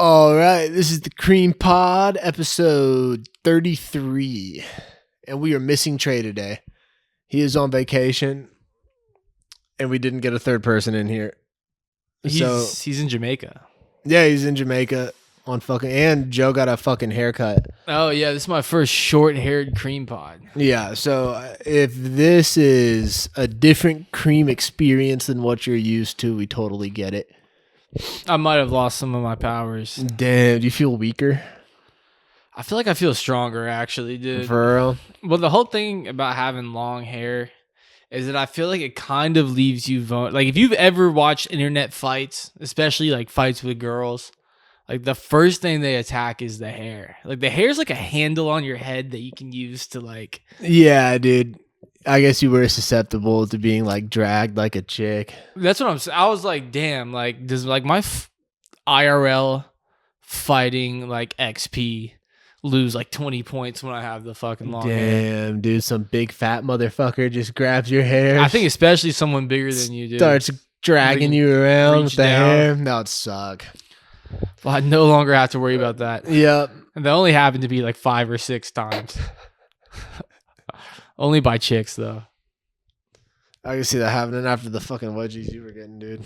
All right, this is the Cream Pod, episode 33, and we are missing Trey today. He is on vacation, and we didn't get a third person in here. He's in Jamaica. Yeah, he's in Jamaica and Joe got a fucking haircut. Oh yeah, this is my first short-haired cream pod. Yeah, so if this is a different cream experience than what you're used to, we totally get it. I might have lost some of my powers. Damn, do you feel weaker? I feel like I feel stronger, actually, dude. For real? Well, the whole thing about having long hair is that I feel like it kind of leaves you like if you've ever watched internet fights, especially like fights with girls, like the first thing they attack is the hair. Like the hair is like a handle on your head that you can use to like. Yeah, dude. I guess you were susceptible to being like dragged like a chick. That's what I'm saying. I was like, damn, like does like my IRL fighting like XP lose like 20 points when I have the fucking long hair? Damn, dude, some big fat motherfucker just grabs your hair. I think especially someone bigger than you, dude. Starts dragging you around with the down. hair. That would suck. Well, I no longer have to worry about that. Yep. And that only happened to be like 5 or 6 times. Only by chicks, though. I can see that happening after the fucking wedgies you were getting, dude.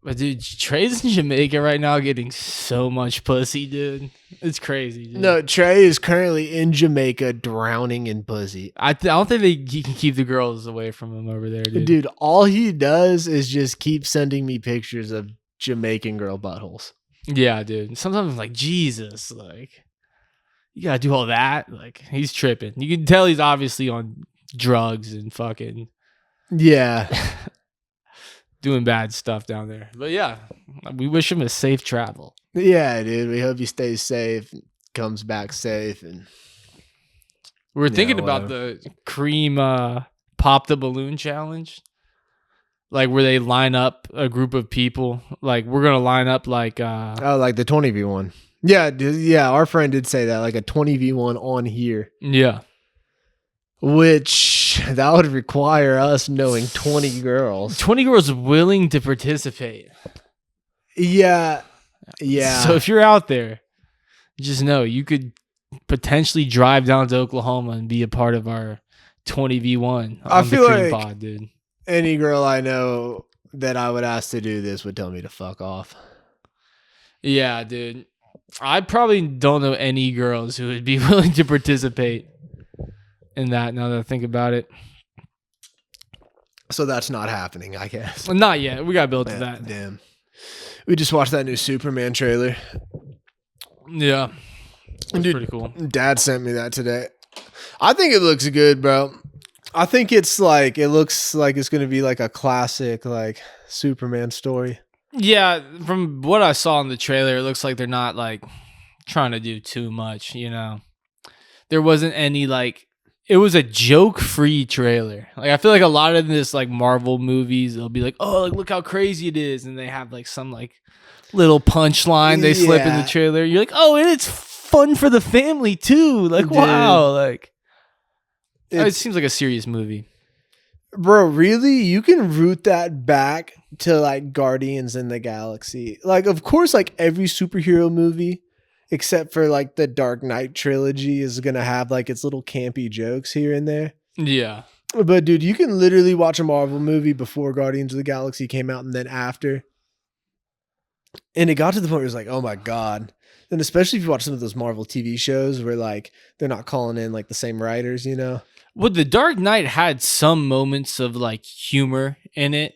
But, dude, Trey's in Jamaica right now getting so much pussy, dude. It's crazy, dude. No, Trey is currently in Jamaica drowning in pussy. I don't think he can keep the girls away from him over there, dude. Dude, all he does is just keep sending me pictures of Jamaican girl buttholes. Yeah, dude. Sometimes I'm like, Jesus, like, you gotta do all that? Like, he's tripping. You can tell he's obviously on drugs and fucking... Yeah. doing bad stuff down there. But yeah, we wish him a safe travel. Yeah, dude. We hope he stays safe, comes back safe, and we're thinking about the cream pop the balloon challenge. Like where they line up a group of people. Like we're gonna line up like like the 20v1. Yeah, dude, yeah, our friend did say that, like a 20v1 on here. Yeah. Which that would require us knowing 20 girls. 20 girls willing to participate. Yeah. Yeah. So if you're out there, just know you could potentially drive down to Oklahoma and be a part of our 20v1 I feel the cream like pod, dude. Any girl I know that I would ask to do this would tell me to fuck off. Yeah, dude. I probably don't know any girls who would be willing to participate in that, now that I think about it. So that's not happening, I guess. Well, not yet. We got built to that. Damn. We just watched that new Superman trailer. Yeah. It's Dude, pretty cool. Dad sent me that today. I think it looks good, bro. I think it's like, it looks like it's going to be like a classic, like Superman story. Yeah. From what I saw in the trailer, it looks like they're not like trying to do too much, you know? There wasn't any like, it was a joke-free trailer. Like I feel like a lot of this like Marvel movies, they'll be like, "Oh, like look how crazy it is," and they have like some like little punchline they slip in the trailer. You're like, "Oh, and it's fun for the family too." Like, dude, wow, like it seems like a serious movie. Bro, really? You can root that back to like Guardians in the Galaxy. Like, of course, like every superhero movie, except for like the Dark Knight trilogy, is going to have like its little campy jokes here and there. Yeah. But dude, you can literally watch a Marvel movie before Guardians of the Galaxy came out and then after. And it got to the point where it was like, oh my God. And especially if you watch some of those Marvel TV shows where like they're not calling in like the same writers, you know? Well, the Dark Knight had some moments of like humor in it.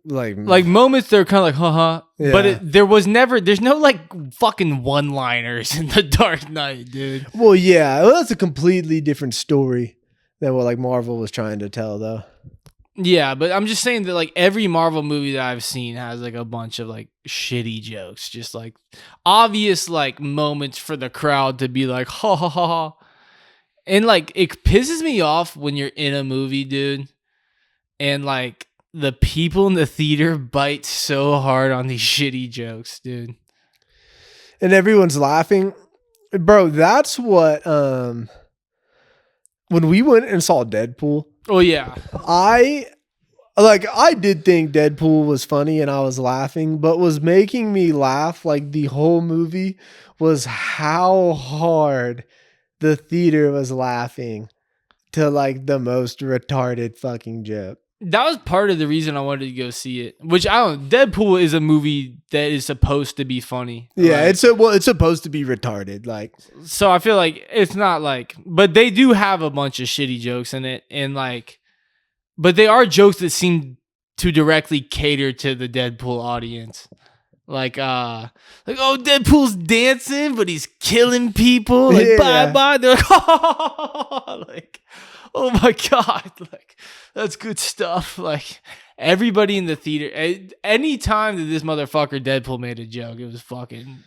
Like moments that are kind of like, haha. Yeah. But there's no like fucking one-liners in the Dark Knight, dude. Well, yeah. Well, that's a completely different story than what like Marvel was trying to tell, though. Yeah, but I'm just saying that like every Marvel movie that I've seen has like a bunch of like shitty jokes. Just like obvious like moments for the crowd to be like, ha ha ha ha. And like it pisses me off when you're in a movie, dude. And like the people in the theater bite so hard on these shitty jokes, dude. And everyone's laughing. Bro, that's what when we went and saw Deadpool. Oh yeah. I Like, I did think Deadpool was funny and I was laughing, but was making me laugh like the whole movie was how hard the theater was laughing to like the most retarded fucking joke. That was part of the reason I wanted to go see it. Which I don't. Deadpool is a movie that is supposed to be funny. Yeah, like, it's supposed to be retarded. Like, so I feel like it's not like, but they do have a bunch of shitty jokes in it, and like, but they are jokes that seem to directly cater to the Deadpool audience. Like oh, Deadpool's dancing, but he's killing people. Like, Yeah. bye. They're like, oh, like, oh my God. Like, that's good stuff. Like, everybody in the theater, any time that this motherfucker Deadpool made a joke, it was fucking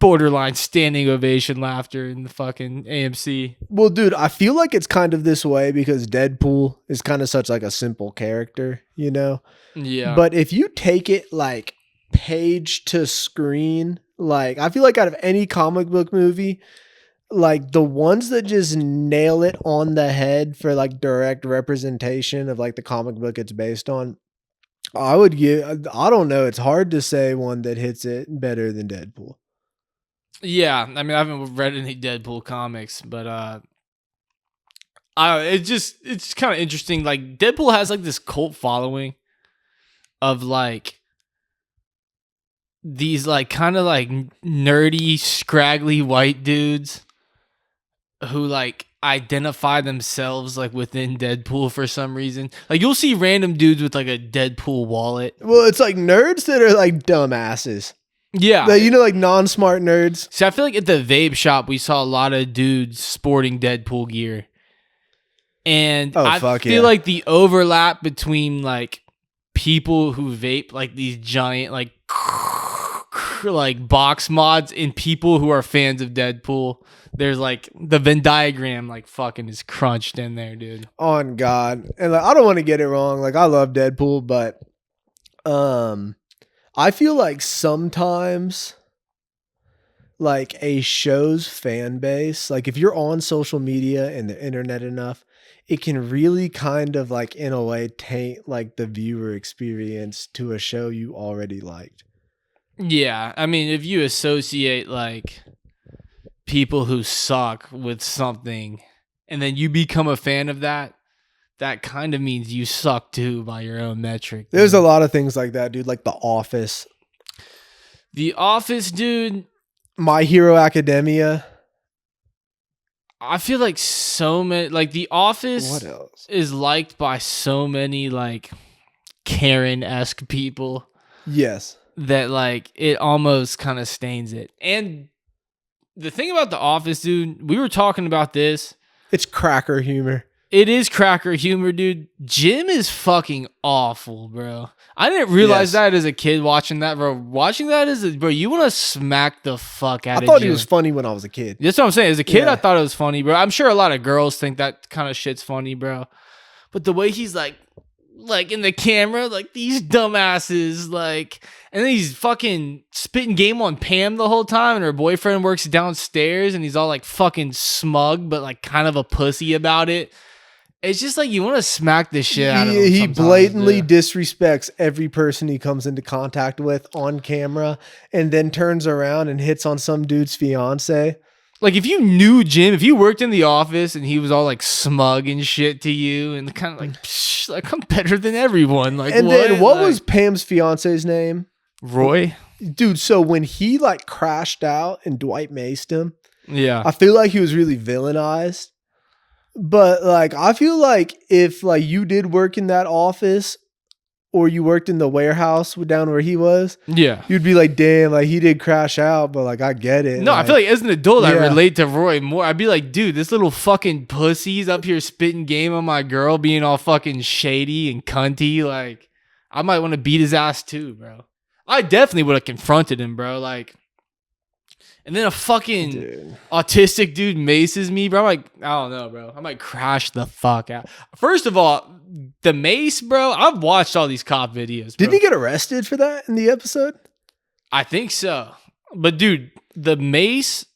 borderline standing ovation laughter in the fucking AMC. well, dude, I feel like it's kind of this way because Deadpool is kind of such like a simple character, you know? Yeah. But if you take it like page to screen, like I feel like out of any comic book movie, like the ones that just nail it on the head for like direct representation of like the comic book it's based on, I don't know, it's hard to say one that hits it better than Deadpool. Yeah, I mean, I haven't read any Deadpool comics, but it's kind of interesting. Like, Deadpool has like this cult following of like these like kind of like nerdy, scraggly white dudes who like identify themselves like within Deadpool for some reason. Like, you'll see random dudes with like a Deadpool wallet. Well, it's like nerds that are like dumbasses. Yeah. Like, you know, like non-smart nerds. See, I feel like at the vape shop, we saw a lot of dudes sporting Deadpool gear. And I feel like the overlap between like people who vape like these giant like box mods and people who are fans of Deadpool, there's like the Venn diagram like fucking is crunched in there, dude. On God. And like, I don't want to get it wrong. Like, I love Deadpool, but I feel like sometimes like a show's fan base, like if you're on social media and the internet enough, it can really kind of like in a way taint like the viewer experience to a show you already liked. Yeah, I mean, if you associate like people who suck with something and then you become a fan of that, that kind of means you suck too by your own metric. There's a lot of things like that, dude, like The Office. The Office, dude. My Hero Academia. I feel like so many, like The Office What else? is liked by so many like Karen-esque people. Yes. That like it almost kind of stains it. And the thing about The Office, dude, we were talking about this. It's cracker humor. It is cracker humor, dude. Jim is fucking awful, bro. I didn't realize that as a kid watching that, bro. Watching that bro, you want to smack the fuck out of Jim. I thought he was funny when I was a kid. That's what I'm saying. As a kid, I thought it was funny, bro. I'm sure a lot of girls think that kind of shit's funny, bro. But the way he's like in the camera, like these dumbasses, like, and then he's fucking spitting game on Pam the whole time, and her boyfriend works downstairs, and he's all like fucking smug, but like kind of a pussy about it. It's just like you want to smack the shit out of him. He blatantly disrespects every person he comes into contact with on camera, and then turns around and hits on some dude's fiance. Like, if you knew Jim, if you worked in the office and he was all like smug and shit to you, and kind of like, psh, like I'm better than everyone. Like, and then what like, was Pam's fiance's name? Roy. Dude, so when he like crashed out and Dwight maced him, yeah, I feel like he was really villainized. But like, I feel like if like you did work in that office or you worked in the warehouse down where he was, yeah, you'd be like, damn, like he did crash out, but like I get it. No, like, I feel like as an adult, I yeah. relate to Roy more. I'd be like, dude, this little fucking pussy's up here spitting game on my girl, being all fucking shady and cunty. Like, I might want to beat his ass too, bro. I definitely would have confronted him, bro. Like, and then a fucking autistic dude maces me, bro. I'm like, I don't know, bro. I might crash the fuck out. First of all, the mace, bro. I've watched all these cop videos. Bro. Didn't he get arrested for that in the episode? I think so. But dude, the mace,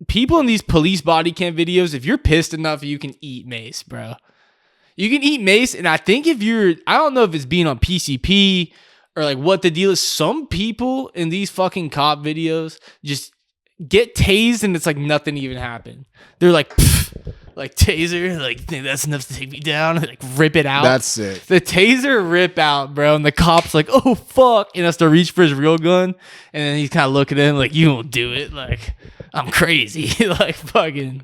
people in these police body cam videos, if you're pissed enough, you can eat mace, bro. You can eat mace, and I think I don't know if it's being on PCP or like what the deal is. Some people in these fucking cop videos just get tased, and it's like nothing even happened. They're like, like taser, like think that's enough to take me down, and like rip it out. That's sick. The taser rip out, bro, and the cop's like, oh fuck, and has to reach for his real gun, and then he's kind of looking at him like, you won't do it, like I'm crazy, like fucking.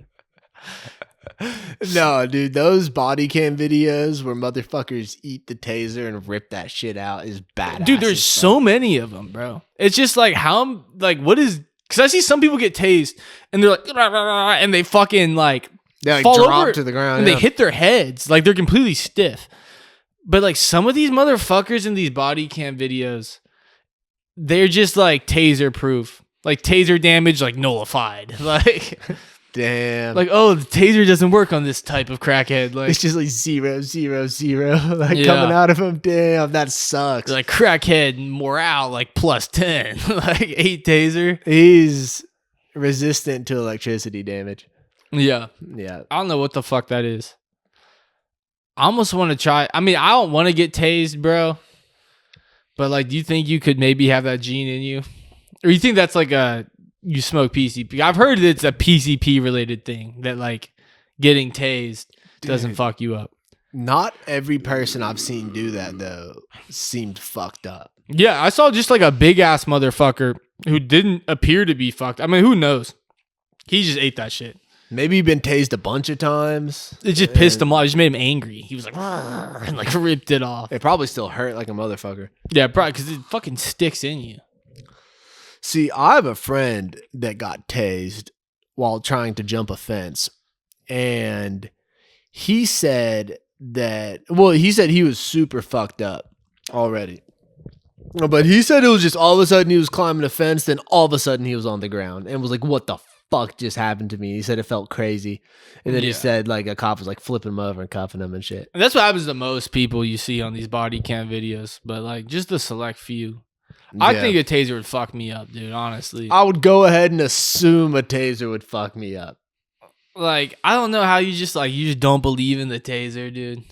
No, dude, those body cam videos where motherfuckers eat the taser and rip that shit out is badass. Dude, there's so many of them, bro. It's just like what is? Because I see some people get tased and they're like, and they fucking like they like fall drop over to the ground and they hit their heads like they're completely stiff. But like some of these motherfuckers in these body cam videos, they're just like taser proof, like taser damage, like nullified, like. Damn. Like, oh, the taser doesn't work on this type of crackhead. Like, it's just like 0, 0, 0, like coming out of him. Damn, that sucks. Like crackhead morale, like +10, like 8 taser. He's resistant to electricity damage. Yeah. Yeah. I don't know what the fuck that is. I almost want to try. I mean, I don't want to get tased, bro. But like, do you think you could maybe have that gene in you? Or you think that's like you smoke PCP? I've heard it's a PCP related thing that like getting tased doesn't fuck you up. Not every person I've seen do that though seemed fucked up. Yeah, I saw just like a big ass motherfucker who didn't appear to be fucked. I mean, who knows? He just ate that shit. Maybe he'd been tased a bunch of times. It just pissed him off. It just made him angry. He was like, and like ripped it off. It probably still hurt like a motherfucker. Yeah, probably because it fucking sticks in you. See, I have a friend that got tased while trying to jump a fence. And he said he was super fucked up already. But he said it was just all of a sudden he was climbing a fence, then all of a sudden he was on the ground and was like, what the fuck just happened to me? He said it felt crazy. And then he said like a cop was like flipping him over and cuffing him and shit. And that's what happens to most people you see on these body cam videos. But like just the select few. I think a taser would fuck me up, dude, honestly. I would go ahead and assume a taser would fuck me up. Like, I don't know how you just don't believe in the taser, dude.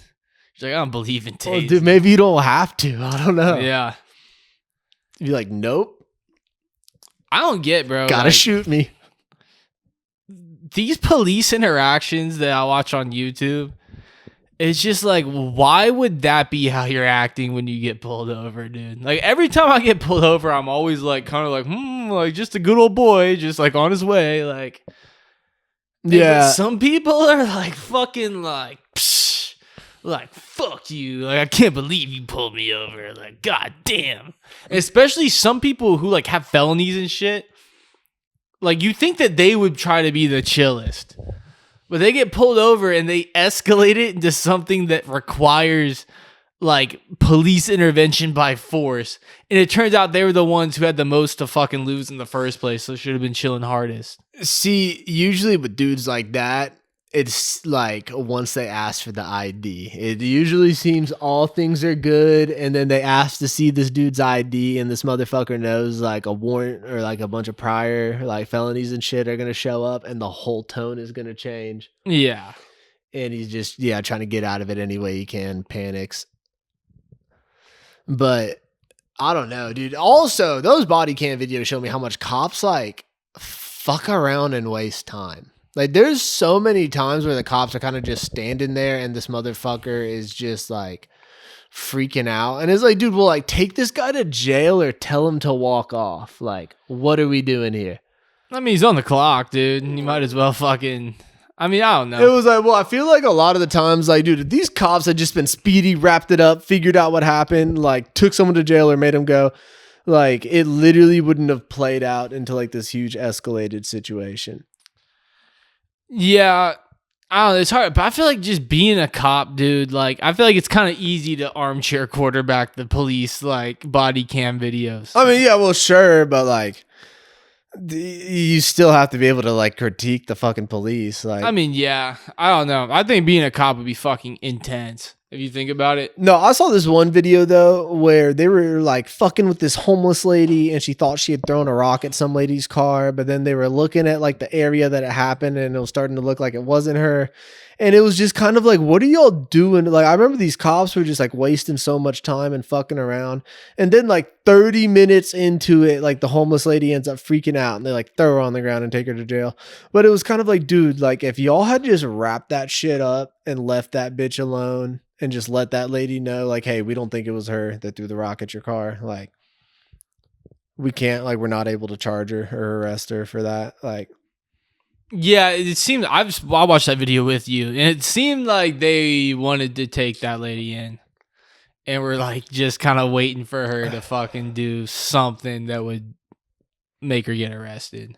You're like, I don't believe in taser. Well, dude, maybe you don't have to. I don't know. Yeah. You'd be like, nope. I don't get, bro. Gotta shoot me. These police interactions that I watch on YouTube, it's just like, why would that be how you're acting when you get pulled over, dude? Like, every time I get pulled over, I'm always like, kind of like, like just a good old boy, just like on his way. Like, yeah. Some people are like fucking like, psh, like, fuck you. Like, I can't believe you pulled me over. Like, god damn. And especially some people who like have felonies and shit. Like, you think that they would try to be the chillest. But they get pulled over and they escalate it into something that requires like police intervention by force. And it turns out they were the ones who had the most to fucking lose in the first place. So should have been chilling hardest. See, usually with dudes like that, it's like once they ask for the ID, it usually seems all things are good. And then they ask to see this dude's ID and this motherfucker knows like a warrant or like a bunch of prior like felonies and shit are going to show up and the whole tone is going to change. Yeah. And he's just, trying to get out of it any way he can, panics. But I don't know, dude. Also, those body cam videos show me how much cops like fuck around and waste time. Like, there's so many times where the cops are kind of just standing there and this motherfucker is just like freaking out. And it's like, dude, we'll like take this guy to jail or tell him to walk off. Like, what are we doing here? I mean, he's on the clock, dude. You might as well fucking... I mean, I don't know. It was like, well, I feel like a lot of the times, like, dude, if these cops had just been speedy, wrapped it up, figured out what happened, like, took someone to jail or made them go, like, it literally wouldn't have played out into like this huge escalated situation. Yeah, I don't know. It's hard, but I feel like just being a cop, dude, like, I feel like it's kind of easy to armchair quarterback the police, like, body cam videos. I mean, yeah, well, sure, but like, you still have to be able to like critique the fucking police. Like, I mean, yeah, I don't know. I think being a cop would be fucking intense if you think about it. No, I saw this one video though where they were like fucking with this homeless lady and she thought she had thrown a rock at some lady's car, but then they were looking at like the area that it happened and it was starting to look like it wasn't her. And it was just kind of like, what are y'all doing? Like, I remember these cops were just like wasting so much time and fucking around. And then like 30 minutes into it, like the homeless lady ends up freaking out and they like throw her on the ground and take her to jail. But it was kind of like, dude, like if y'all had just wrapped that shit up and left that bitch alone and just let that lady know, like, hey, we don't think it was her that threw the rock at your car. Like, we can't, like, we're not able to charge her or arrest her for that. Like, Yeah, it seemed I watched that video with you, and it seemed like they wanted to take that lady in, and we're like just kind of waiting for her to fucking do something that would make her get arrested,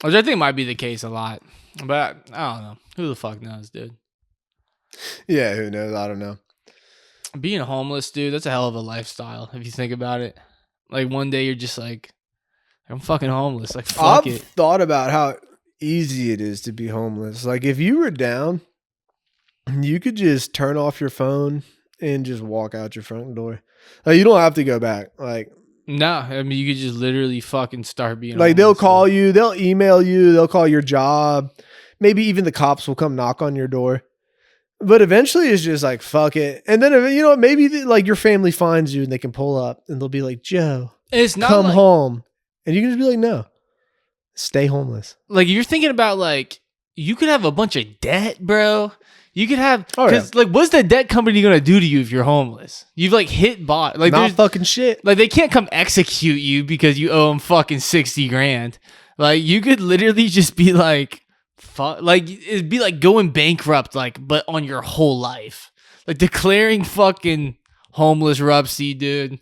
which I think might be the case a lot. But I don't know. Who the fuck knows, dude? yeah, who knows? I don't know. Being homeless, dude, that's a hell of a lifestyle if you think about it. Like one day you're just like, I'm fucking homeless. Like, fuck I've it. thought about how easy it is to be homeless. Like, if you were down, you could just turn off your phone and just walk out your front door. Like, you don't have to go back. Like, No, I mean, you could just literally fucking start being like they'll homeless, call dude. you, they'll email you, they'll call your job. Maybe even the cops will come knock on your door. But eventually it's just like, fuck it. And then, you know, maybe like your family finds you and they can pull up and they'll be like, Joe, It's not come like, home. And you can just be like, no, stay homeless. like you're thinking about like you could have a bunch of debt, bro. You could have because like what's the debt company gonna do to you if you're homeless? You've like hit bot like Not there's fucking shit. like they can't come execute you because you owe them fucking 60 grand. Like you could literally just be like fuck, like it'd be like going bankrupt, like but on your whole life, like declaring fucking homeless rupsy, dude.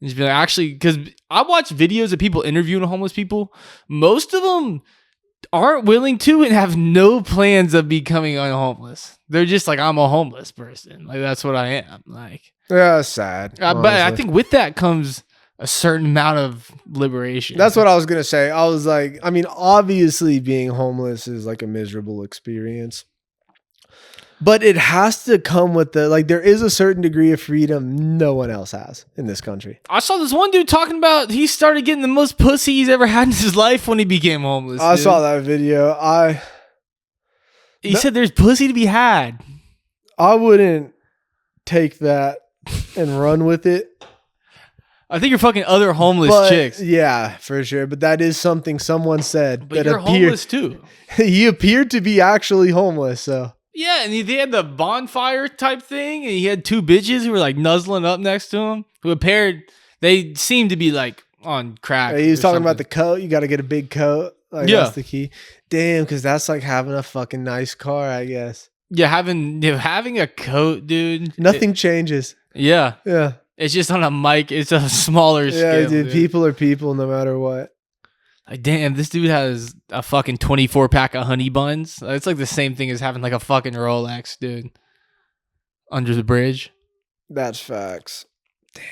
And just be like, actually, because I watch videos of people interviewing homeless people. Most of them aren't willing to and have no plans of becoming unhomeless. They're just like, I'm a homeless person. Like, that's what I am. Like, Yeah, it's sad. but I think with that comes a certain amount of liberation. That's what I was going to say. I was like, I mean, obviously being homeless is like a miserable experience. But it has to come with there is a certain degree of freedom no one else has in this country. I saw this one dude talking about he started getting the most pussy he's ever had in his life when he became homeless. I saw that video. He said there's pussy to be had. I wouldn't take that and run with it. I think you're fucking other homeless chicks. Yeah, for sure. But that is something someone said. But you're homeless too. He appeared to be actually homeless, so. Yeah, and they had the bonfire type thing, and he had two bitches who were like nuzzling up next to him, who they seemed to be like on crack. He was talking about the coat. You got to get a big coat. Like, yeah. That's the key. Damn, because that's like having a fucking nice car, I guess. Yeah, having a coat, dude. Nothing changes. Yeah. Yeah. It's just on a mic. It's a smaller scale. Yeah, dude. People are people no matter what. Like, damn, this dude has a fucking 24 pack of honey buns. It's like the same thing as having like a fucking Rolex, dude. Under the bridge. That's facts. Damn.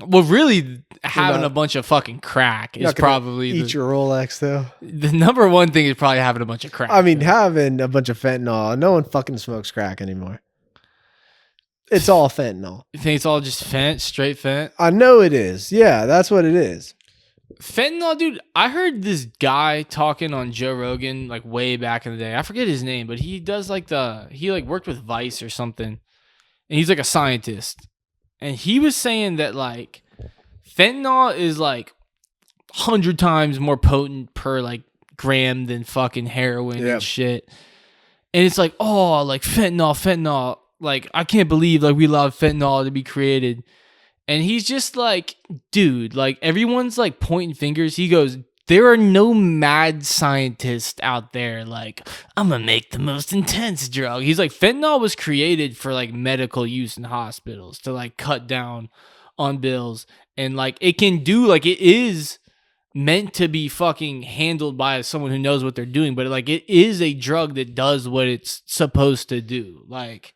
Well, really, having a bunch of fucking crack is probably eat your Rolex though. The number one thing is probably having a bunch of crack. I mean, having a bunch of fentanyl. No one fucking smokes crack anymore. It's all fentanyl. You think it's all just straight fent? I know it is. Yeah, that's what it is. Fentanyl, dude. I heard this guy talking on Joe Rogan like way back in the day. I forget his name, but he does he worked with Vice or something, and he's like a scientist. And he was saying that like fentanyl is like 100 times more potent per like gram than fucking heroin and shit. And it's like, oh, like fentanyl. Like, I can't believe like we allowed fentanyl to be created. And he's just like, dude, like everyone's like pointing fingers. He goes, there are no mad scientists out there like, I'm gonna make the most intense drug. He's like, fentanyl was created for like medical use in hospitals to like cut down on bills. And like it can do, like it is meant to be fucking handled by someone who knows what they're doing. But like it is a drug that does what it's supposed to do. Like,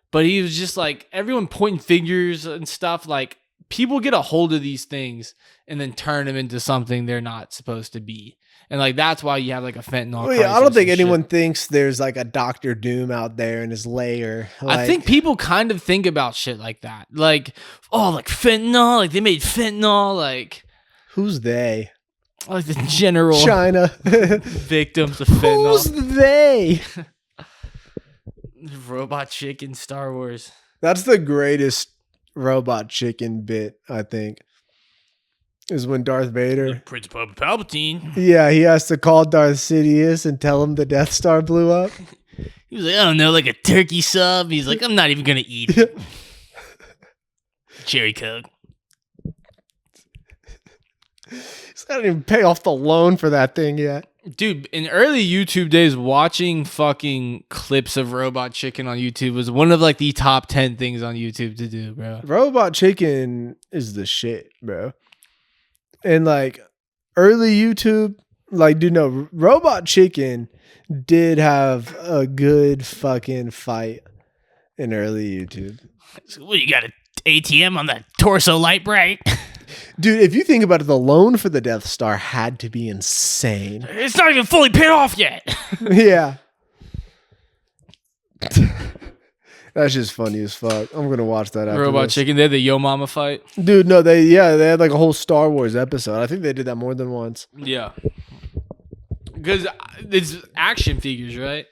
but he was just like, everyone pointing fingers and stuff. Like, people get a hold of these things and then turn them into something they're not supposed to be. And, like, that's why you have, like, a fentanyl crisis. I don't think anyone thinks there's, like, a Dr. Doom out there in his lair. Like, I think people kind of think about shit like that. Like, oh, like, fentanyl. Like, they made fentanyl. Like, who's they? Like the general China. victims of fentanyl. Who's they? Robot Chicken, Star Wars. That's the greatest Robot Chicken bit, I think. Is when Darth Vader. Prince Palpatine. Yeah, he has to call Darth Sidious and tell him the Death Star blew up. He was like, I don't know, like a turkey sub. He's like, I'm not even going to eat it. Cherry Coke. He's not even pay off the loan for that thing yet. Dude, in early YouTube days, watching fucking clips of Robot Chicken on YouTube was one of like the top 10 things on YouTube to do, bro. Robot Chicken is the shit, bro. And like early YouTube, like, dude, no, Robot Chicken did have a good fucking fight in early YouTube. So, well, you got an ATM on that torso light bright. Dude, if you think about it, the loan for the Death Star had to be insane. It's not even fully paid off yet. Yeah. That's just funny as fuck. I'm gonna watch that after Robot this. Chicken, they had the Yo Mama fight. Dude, no, they had like a whole Star Wars episode. I think they did that more than once. Yeah. Because it's action figures, right?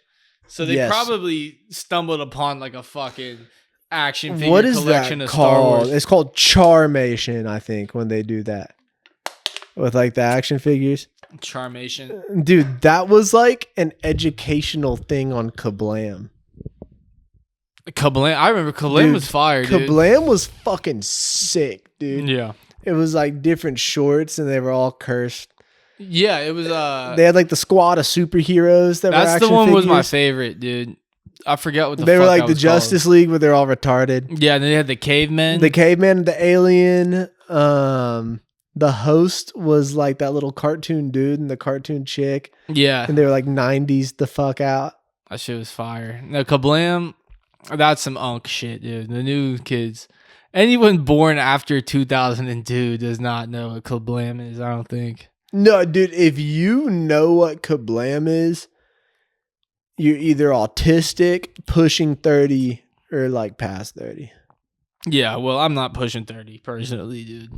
So they Yes. probably stumbled upon like a fucking action figure What is collection that of Star called? Wars. It's called Charmation, I think, when they do that. With like the action figures. Charmation. Dude, that was like an educational thing on Kablam. Kablam. I remember Kablam Dude, was fire, dude. Kablam was fucking sick, dude. Yeah. It was like different shorts and they were all cursed. Yeah, it was They had like the squad of superheroes that were that's action the one was my figures. favorte, dude. I forget what the They fuck were like that the was Justice League where they're all retarded. called. Yeah, and then they had the cavemen. The caveman, the alien, the host was like that little cartoon dude and the cartoon chick. Yeah. And they were like 90s the fuck out. That shit was fire. No, Kablam, that's some unk shit, dude. The new kids. Anyone born after 2002 does not know what Kablam is, I don't think. No, dude, if you know what Kablam is, you're either autistic, pushing 30, or like past 30. Yeah, well, I'm not pushing 30 personally, dude.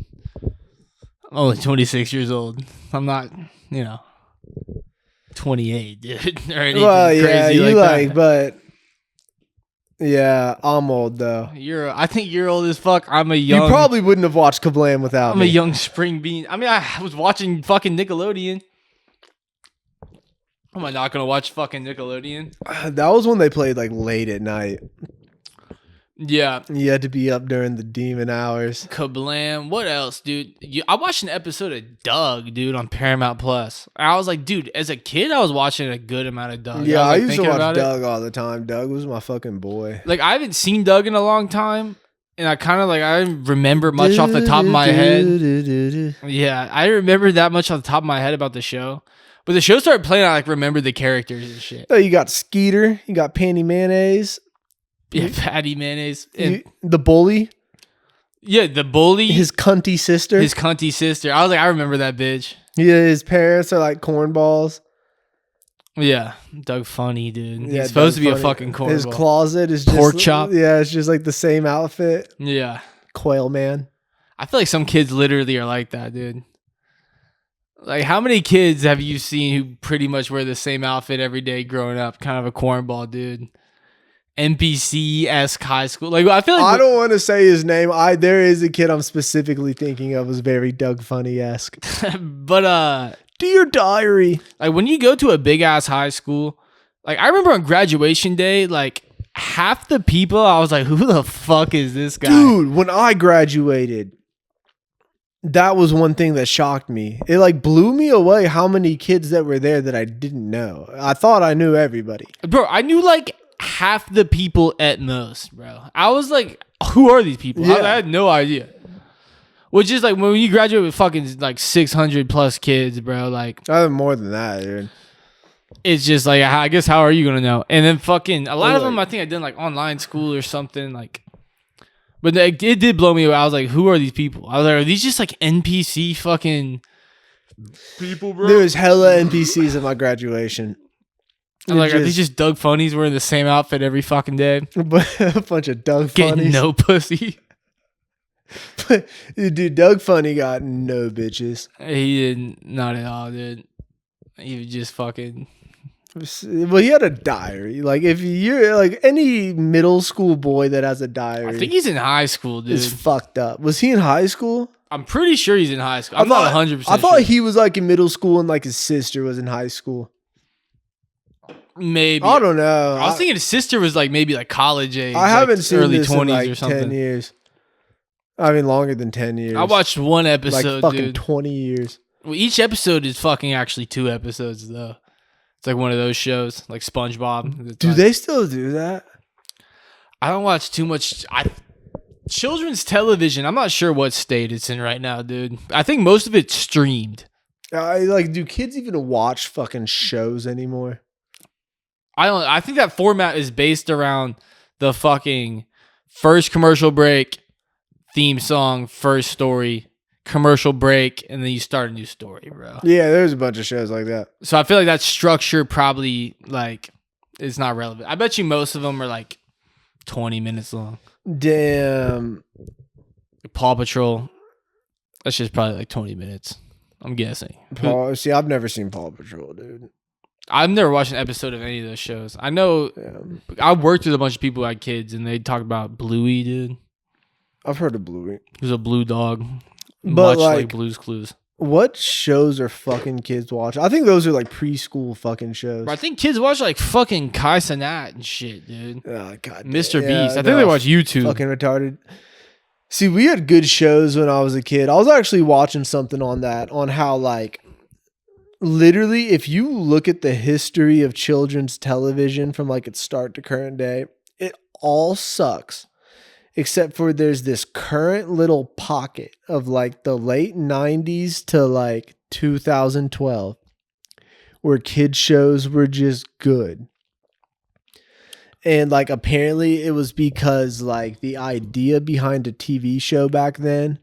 I'm only 26 years old. I'm not, 28, dude. Or anything Well, yeah, crazy you like that. but yeah, I'm old though. I think you're old as fuck. I'm a young. You probably wouldn't have watched Kablam without I'm me. a young spring bean. I mean, I was watching fucking Nickelodeon. Am I not gonna watch fucking Nickelodeon? That was when they played like late at night. Yeah. You had to be up during the demon hours. Kablam. What else, dude? I watched an episode of Doug, dude, on Paramount Plus. I was like, dude, as a kid, I was watching a good amount of Doug. Yeah, was, I like, used to thinking watch about it. Doug all the time. Doug was my fucking boy. Like, I haven't seen Doug in a long time, and I kind of like, I don't remember much off the top of my head. Yeah, I remember that much off the top of my head about the show. But the show started playing, I like remember the characters and shit. Oh, you got Skeeter. You got Panty Mayonnaise. Yeah, Patty Mayonnaise. And, The bully. yeah, the bully. His cunty sister. His cunty sister. I was like, I remember that bitch. Yeah, his parents are like cornballs. Yeah, Doug Funny, dude. Yeah, He's supposed Doug to be Funny. a fucking cornball. His closet is just Pork chop. Yeah, it's just like the same outfit. Yeah. Quail man. I feel like some kids literally are like that, dude. Like, how many kids have you seen who pretty much wear the same outfit every day growing up? Kind of a cornball, dude. NPC-esque high school. Like, I feel like I don't want to say his name. There is a kid I'm specifically thinking of was very Doug Funny-esque. but Dear Diary. like when you go to a big ass high school, like I remember on graduation day, like half the people I was like, who the fuck is this guy? Dude, when I graduated, that was one thing that shocked me. It like blew me away how many kids that were there that I didn't know. I thought I knew everybody. Bro, I knew like half the people at most, bro. I was like, who are these people? Yeah. I had no idea. Which is like when you graduate with fucking like 600 plus kids, bro, like More than that, dude. it's just like, I guess how are you gonna know? And then fucking a lot of Like- them, I think I did like online school or something, like. But it did blow me away. I was like, who are these people? I was like, are these just like NPC fucking people, bro? There was hella NPCs at my graduation. I'm like, are Just- these just Doug Funnies wearing the same outfit every fucking day? a bunch of Doug Getting Funnies. no pussy. Dude, Doug Funny got no bitches. He didn't, not at all, dude. He was just fucking. Well, he had a diary. Like, if you're like any middle school boy that has a diary, I think he's in high school, dude. is fucked up. Was he in high school? I'm pretty sure he's in high school. I'm not 100%. I thought sure. he was like in middle school and like his sister was in high school. Maybe. I don't know. I was thinking his sister was like maybe like college age. I haven't like seen early this 20s in like or something. 10 years. I mean, longer than 10 years. I watched one episode, like fucking dude. 20 years. Well, each episode is fucking actually 2 episodes though. It's like one of those shows, like SpongeBob. Do they still do that? I don't watch too much. Children's television. I'm not sure what state it's in right now, dude. I think most of it's streamed. Do kids even watch fucking shows anymore? I think that format is based around the fucking first commercial break, theme song, first story, commercial break, and then you start a new story, bro. Yeah, there's a bunch of shows like that. So I feel like that structure probably like is not relevant. I bet you most of them are like 20 minutes long. Damn. Paw Patrol, that's just probably like 20 minutes. I'm guessing. See, I've never seen Paw Patrol, dude. I've never watched an episode of any of those shows. I know I worked with a bunch of people who had kids, and they talked about Bluey, dude. I've heard of Bluey. He was a blue dog, But much like Blue's Clues. What shows are fucking kids watching? I think those are like preschool fucking shows. Bro, I think kids watch like fucking Kai Cenat and shit, dude. Oh, God. Mr. Beast. I think they watch YouTube. Fucking retarded. See, we had good shows when I was a kid. I was actually watching something on that, on how like literally if you look at the history of children's television from like its start to current day, it all sucks. Except for there's this current little pocket of like the late 90s to like 2012 where kids shows were just good. And like apparently it was because like the idea behind a TV show back then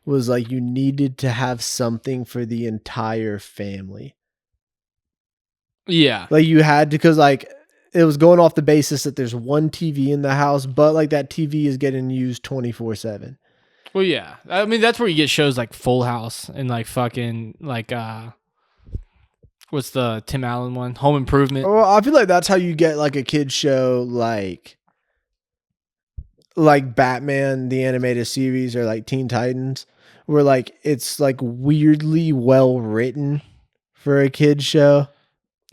was like you needed to have something for the entire family. Yeah. Like you had to, because like it was going off the basis that there's one TV in the house, but like that TV is getting used 24/7. Well, yeah. I mean, that's where you get shows like Full House and like fucking like what's the Tim Allen one? Home Improvement. Well, I feel like that's how you get like a kid show like Batman the animated series or like Teen Titans, where like it's like weirdly well written for a kid show.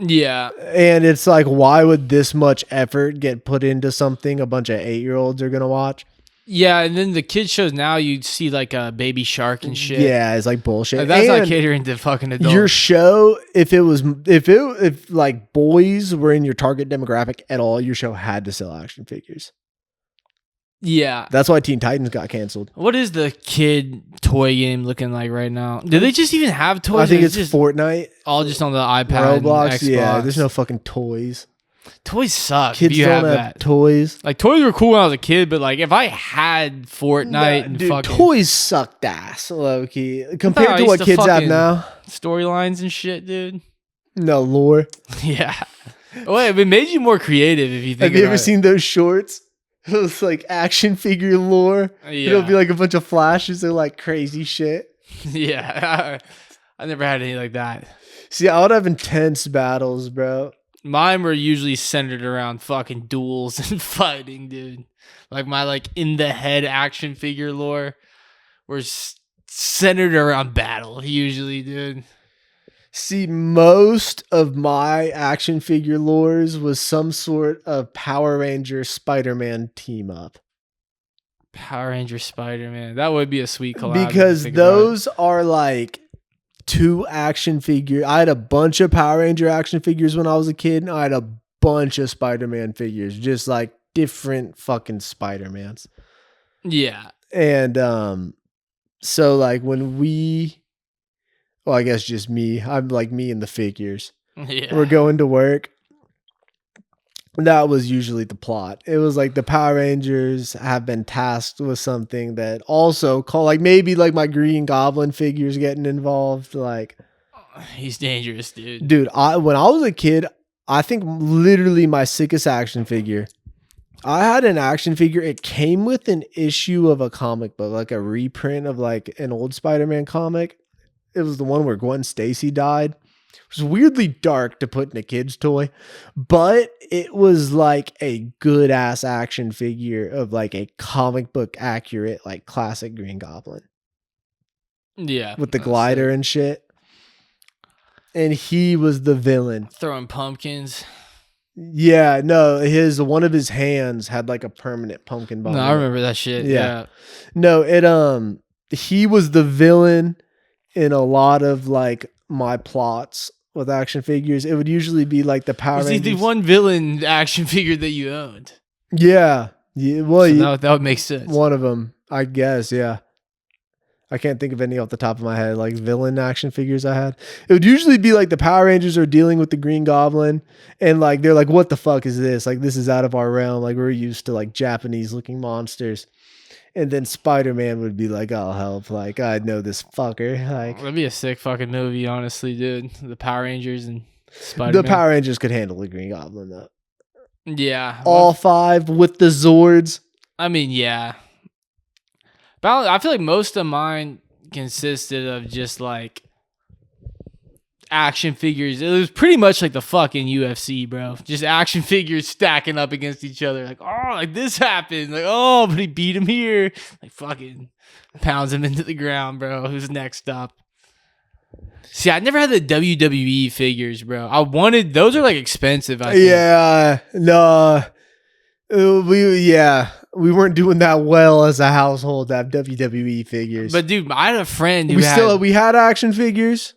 Yeah. And it's like, why would this much effort get put into something a bunch of 8-year-olds are gonna watch? Yeah, and then the kids shows now you'd see like a Baby Shark and shit. Yeah, it's like bullshit. Like, that's and not catering to fucking adults. your show, if like boys were in your target demographic at all, your show had to sell action figures. Yeah. That's why Teen Titans got canceled. What is the kid toy game looking like right now? Do they just even have toys? I think it's just Fortnite, all just on the iPad, Roblox. and Xbox. Yeah, there's no fucking toys. Toys suck. Kids if you don't have have that. toys. Like toys were cool when I was a kid, but like if I had Fortnite and Dude, fucking toys sucked ass, low key, compared I to used what to kids have fucking- now. storylines and shit, dude. No lore. Yeah. Wait, it made you more creative if you think. Have you ever about it. seen those shorts? Those like action figure lore. Yeah. It'll be like a bunch of flashes of like crazy shit. Yeah. I never had any like that. See, I would have intense battles, bro. Mine were usually centered around fucking duels and fighting, dude. Like my like in the head action figure lore was centered around battle usually, dude. See, most of my action figure lores was some sort of Power Ranger Spider-Man team up. Power Ranger Spider-Man. That would be a sweet collab. Because those are like two action figures. I had a bunch of Power Ranger action figures when I was a kid, and I had a bunch of Spider-Man figures, just like different fucking Spider-Mans. Yeah. And so like when well, I guess just me. I'm like me and the figures. Yeah. We're going to work. That was usually the plot. It was like the Power Rangers have been tasked with something that also call like maybe like my Green Goblin figures getting involved. Like, he's dangerous, dude. dude, when I was a kid, I think literally my sickest action figure I had an action figure. It came with an issue of a comic book, like a reprint of like an old Spider-Man comic. It was the one where Gwen Stacy died. It was weirdly dark to put in a kid's toy, but it was like a good ass action figure of like a comic book accurate, like classic Green Goblin. Yeah. With the glider and shit. And he was the villain. Throwing pumpkins. Yeah, no, one of his hands had like a permanent pumpkin bomb. No, I remember that shit. Yeah. No, he was the villain in a lot of like my plots with action figures. It would usually be like the Power Rangers. Was he the one villain action figure that you owned? Yeah. Well, so that would make sense. One of them, I guess. Yeah. I can't think of any off the top of my head, like villain action figures I had. It would usually be like the Power Rangers are dealing with the Green Goblin and like, they're like, what the fuck is this? Like, this is out of our realm. Like, we're used to like Japanese looking monsters. And then Spider-Man would be like, I'll help. Like, I know this fucker. Like, that'd be a sick fucking movie, honestly, dude. The Power Rangers and Spider-Man. The Power Rangers could handle the Green Goblin though. Yeah. All five with the Zords. I mean, yeah. But I feel like most of mine consisted of just like action figures. It was pretty much like the fucking UFC, bro. Just action figures stacking up against each other. Like, oh, like this happened. Like, oh, but he beat him here. Like, fucking pounds him into the ground, bro. Who's next up? See, I never had the WWE figures, bro. I wanted those. Are like expensive. I think. Yeah, no, we weren't doing that well as a household to have WWE figures. But dude, I had a friend who we had action figures.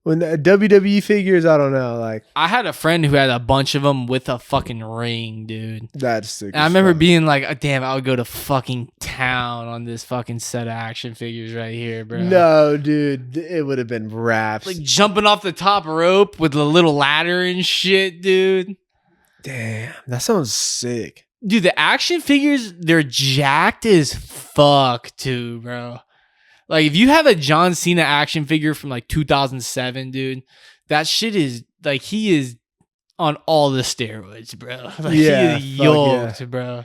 When the WWE figures, I don't know. Like, I had a friend who had a bunch of them with a fucking ring, dude. That's sick. And I remember being like, damn, I would go to fucking town on this fucking set of action figures right here, bro. No, dude, it would have been raps. Like jumping off the top rope with a little ladder and shit, dude. Damn, that sounds sick. Dude, the action figures, they're jacked as fuck too, bro. Like, if you have a John Cena action figure from like 2007, dude, that shit is like, he is on all the steroids, bro. Like, yeah, he is yoked, bro.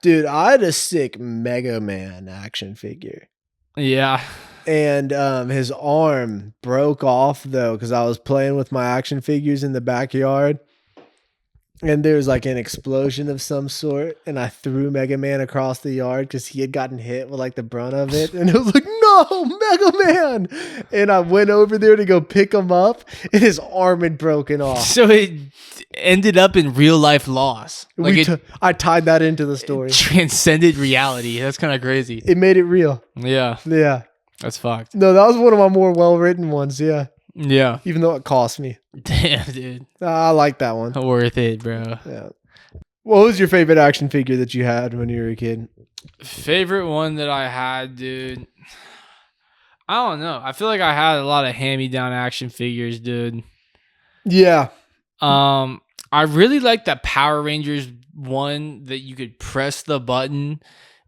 Dude, I had a sick Mega Man action figure. Yeah. And his arm broke off though, because I was playing with my action figures in the backyard. And there was like an explosion of some sort, and I threw Mega Man across the yard because he had gotten hit with like the brunt of it. And it was like, no, Mega Man! And I went over there to go pick him up, and his arm had broken off. So it ended up in real life loss. Like I tied that into the story. Transcended reality. That's kind of crazy. It made it real. Yeah. Yeah. That's fucked. No, that was one of my more well-written ones. Yeah. Yeah. Even though it cost me. Damn, dude. I like that one. Worth it, bro. Yeah. What was your favorite action figure that you had when you were a kid? Favorite one that I had, dude. I don't know. I feel like I had a lot of hand-me-down action figures, dude. Yeah. I really like the Power Rangers one that you could press the button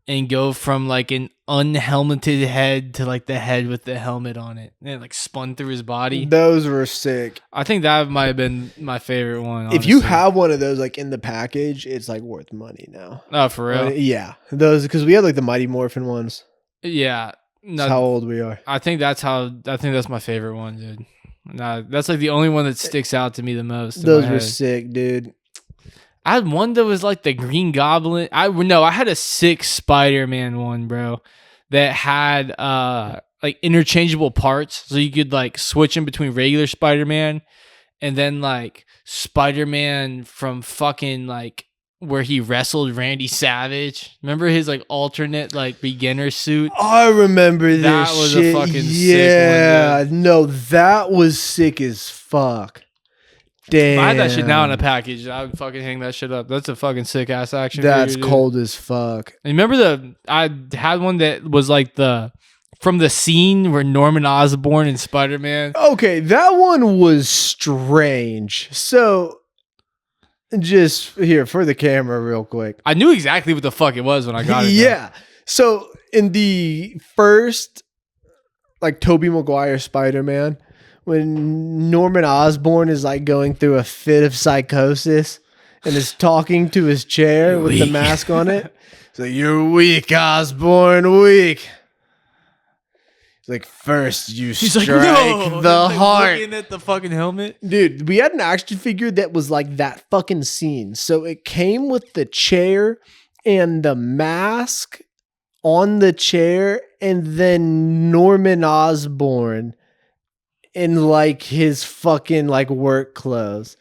and go from like an unhelmeted head to like the head with the helmet on it. And it like spun through his body. Those were sick. I think that might have been my favorite one. Honestly. If you have one of those like in the package, it's like worth money now. Oh, for real? Yeah. Those, because we had like the Mighty Morphin ones. Yeah. No, that's how old we are. I think that's my favorite one, dude. No, that's like the only one that sticks out to me the most. Those were sick, dude. I had one that was like the Green Goblin. I had a sick Spider-Man one, bro, that had like interchangeable parts, so you could like switch in between regular Spider-Man and then like Spider-Man from fucking like where he wrestled Randy Savage. Remember his like alternate like beginner suit? I remember this. That was shit. a fucking sick one, dude. No, that was sick as fuck. Damn. If I had that shit now in a package, I would fucking hang that shit up. That's a fucking sick ass action That's figure, cold as fuck. And remember I had one that was like from the scene where Norman Osborn and Spider-Man. Okay, that one was strange. So just here for the camera real quick. I knew exactly what the fuck it was when I got it. Yeah. So in the first like Tobey Maguire Spider-Man, when Norman Osborn is like going through a fit of psychosis and is talking to his chair with the mask on it. It's like, you're weak, Osborne, weak. It's like, first you strike the heart. Looking at the fucking helmet. Dude, we had an action figure that was like that fucking scene. So it came with the chair and the mask on the chair, and then Norman Osborn in like his fucking like work clothes.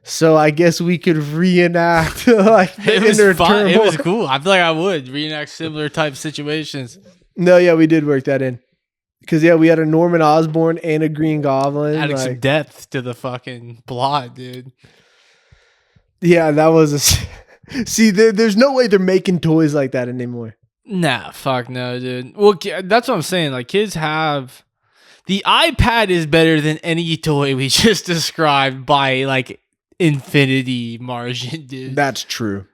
So I guess we could reenact like the inner turmoil. It was cool. I feel like I would reenact similar type situations. No, yeah, we did work that in. Because, yeah, we had a Norman Osborn and a Green Goblin. Adding some depth to the fucking plot, dude. Yeah, that was a... See, there's no way they're making toys like that anymore. Nah, fuck no, dude. Well, that's what I'm saying. Like, kids have... The iPad is better than any toy we just described by, like, infinity margin, dude. That's true.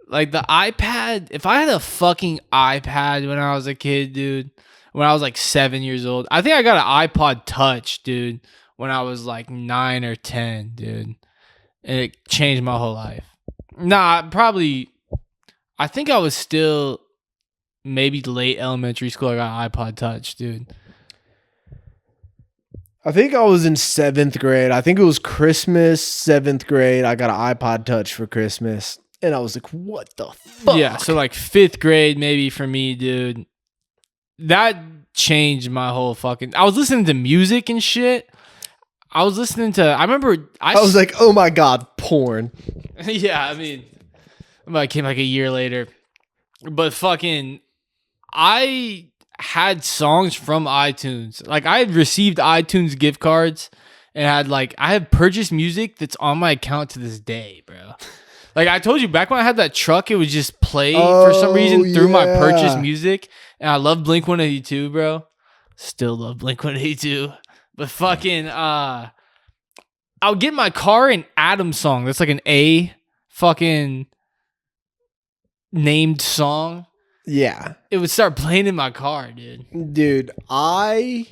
Like, the iPad... If I had a fucking iPad when I was a kid, dude... When I was like 7 years old. I think I got an iPod Touch, dude, when I was like 9 or 10, dude. And it changed my whole life. Nah, probably, I think I was still maybe late elementary school. I got an iPod Touch, dude. I think I was in 7th grade. I think it was Christmas, 7th grade. I got an iPod Touch for Christmas. And I was like, what the fuck? Yeah, so like 5th grade maybe for me, dude. That changed my whole fucking... I was listening to music and shit. I was listening to... I remember... I was like, oh my God, porn. Yeah, I mean... It came like a year later. But fucking... I had songs from iTunes. Like, I had received iTunes gift cards and had like... I had purchased music that's on my account to this day, bro. Like, I told you, back when I had that truck, it would just play for some reason through my purchased music. And I love Blink-182, bro. Still love Blink-182. But fucking, I'll get in my car an Adam song. That's like an A fucking named song. Yeah. It would start playing in my car, dude. Dude, I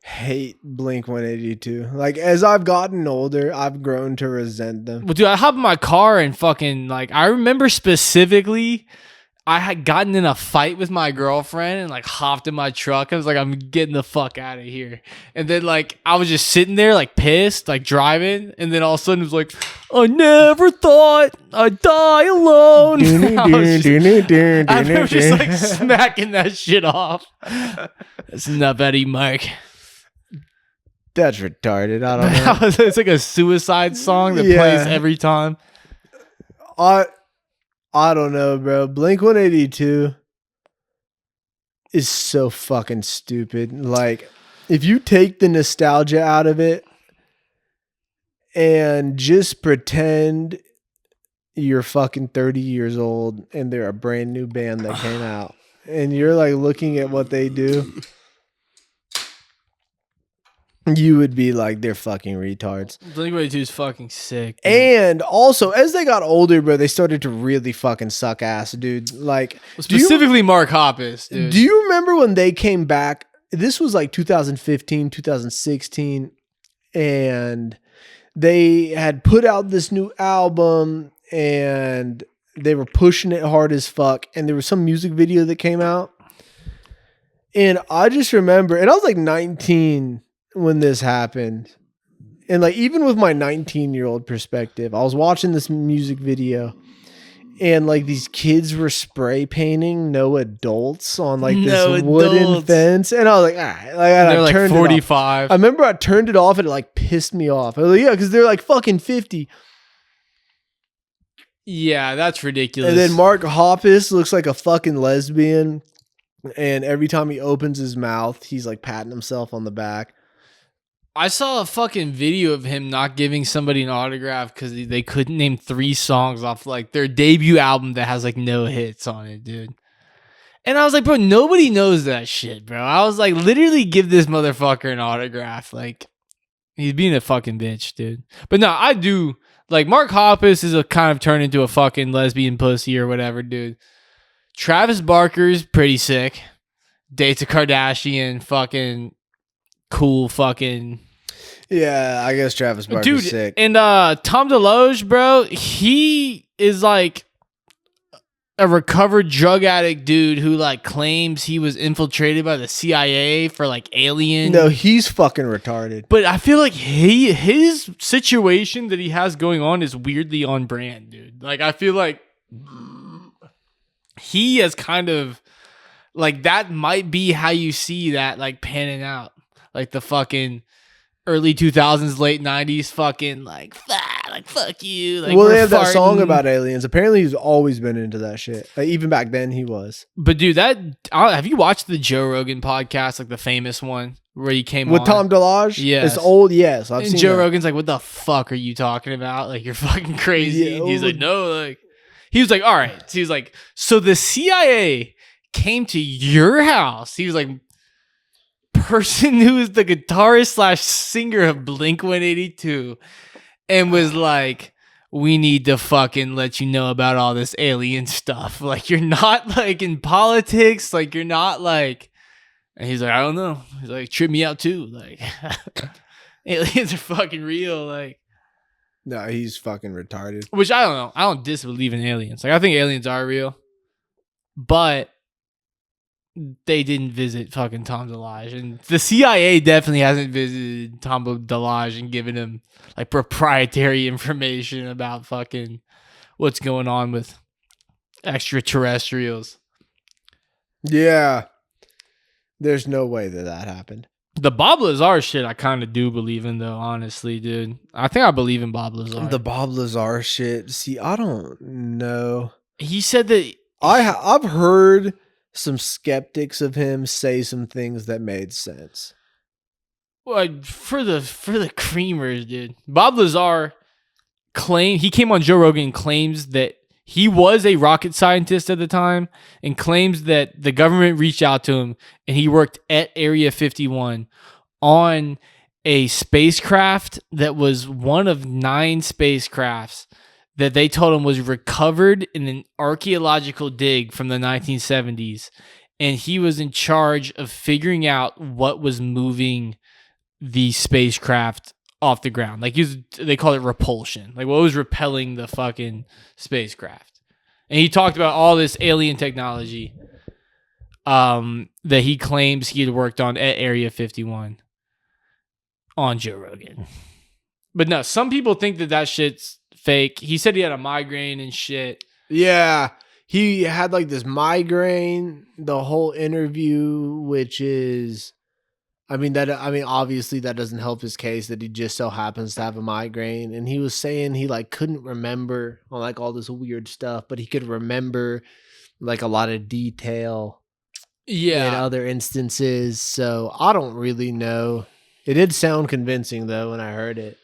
hate Blink-182. Like, as I've gotten older, I've grown to resent them. Well, dude, I hop in my car and fucking, like, I remember specifically... I had gotten in a fight with my girlfriend and like hopped in my truck. I was like, I'm getting the fuck out of here. And then like, I was just sitting there like pissed, like driving. And then all of a sudden it was like, I never thought I'd die alone. I remember just like smacking that shit off. That's enough, Eddie Mark. That's retarded. I don't know. It's like a suicide song that plays every time. I don't know, bro. Blink-182 is so fucking stupid. Like, if you take the nostalgia out of it and just pretend you're fucking 30 years old and they're a brand new band that came out and you're like looking at what they do, you would be like, they're fucking retards. Blink-182 is fucking sick, dude. And also, as they got older, bro, they started to really fucking suck ass, dude. Like, specifically Mark Hoppus, dude. Do you remember when they came back? This was like 2015, 2016, and they had put out this new album, and they were pushing it hard as fuck, and there was some music video that came out. And I just remember, and I was like 19 when this happened. And like, even with my 19-year-old perspective, I was watching this music video and like these kids were spray painting no adults on like this wooden fence. And I was like, all right. Like, they're like 45. I remember I turned it off and it like pissed me off. I was like, yeah, because they're like fucking 50. Yeah, that's ridiculous. And then Mark Hoppus looks like a fucking lesbian. And every time he opens his mouth, he's like patting himself on the back. I saw a fucking video of him not giving somebody an autograph because they couldn't name 3 songs off like their debut album that has like no hits on it, dude. And I was like, bro, nobody knows that shit, bro. I was like, literally give this motherfucker an autograph. Like, he's being a fucking bitch, dude. But no, I do. Like, Mark Hoppus is a kind of turned into a fucking lesbian pussy or whatever, dude. Travis Barker's pretty sick. Dates a Kardashian, fucking cool fucking... Yeah, I guess Travis Barker's Dude, sick. and Tom DeLoge, bro, he is like a recovered drug addict dude who like claims he was infiltrated by the CIA for like alien. No, he's fucking retarded. But I feel like his situation that he has going on is weirdly on brand, dude. Like I feel like he has kind of like that might be how you see that like panning out. Like the fucking early 2000s, late 90s fucking like fuck you. Like, well, they have that song about aliens. Apparently, he's always been into that shit. Like, even back then, he was. But dude, have you watched the Joe Rogan podcast, like the famous one where he came with on? Tom DeLoge? Yes. It's old, yes. I've and seen Joe that. Rogan's like, what the fuck are you talking about? Like, you're fucking crazy. Yeah, And he's like, no, like, he was like, all right. So he was like, so the CIA came to your house. He was like, person who is the guitarist / singer of Blink-182 and was like, we need to fucking let you know about all this alien stuff. Like, you're not like in politics. Like, you're not like, and he's like, I don't know. He's like, trip me out too. Like, aliens are fucking real. Like, no, he's fucking retarded. which I don't know. I don't disbelieve in aliens. Like, I think aliens are real, but they didn't visit fucking Tom DeLoge, and the CIA definitely hasn't visited Tom DeLoge and given him like proprietary information about fucking what's going on with extraterrestrials. Yeah. There's no way that happened. The Bob Lazar shit I kind of do believe in, though, honestly, dude. I think I believe in Bob Lazar. The Bob Lazar shit. See, I don't know. He said that I've heard some skeptics of him say some things that made sense. like for the creamers, dude. Bob Lazar he came on Joe Rogan and claims that he was a rocket scientist at the time and claims that the government reached out to him and he worked at Area 51 on a spacecraft that was one of 9 spacecrafts that they told him was recovered in an archaeological dig from the 1970s. And he was in charge of figuring out what was moving the spacecraft off the ground. Like they call it repulsion. Like what was repelling the fucking spacecraft. And he talked about all this alien technology that he claims he had worked on at Area 51 on Joe Rogan. But no, some people think that shit's fake. He said he had a migraine and shit. Yeah. He had like this migraine the whole interview, which is obviously that doesn't help his case that he just so happens to have a migraine. And he was saying he like couldn't remember on like all this weird stuff, but he could remember like a lot of detail in other instances. So I don't really know. It did sound convincing though when I heard it.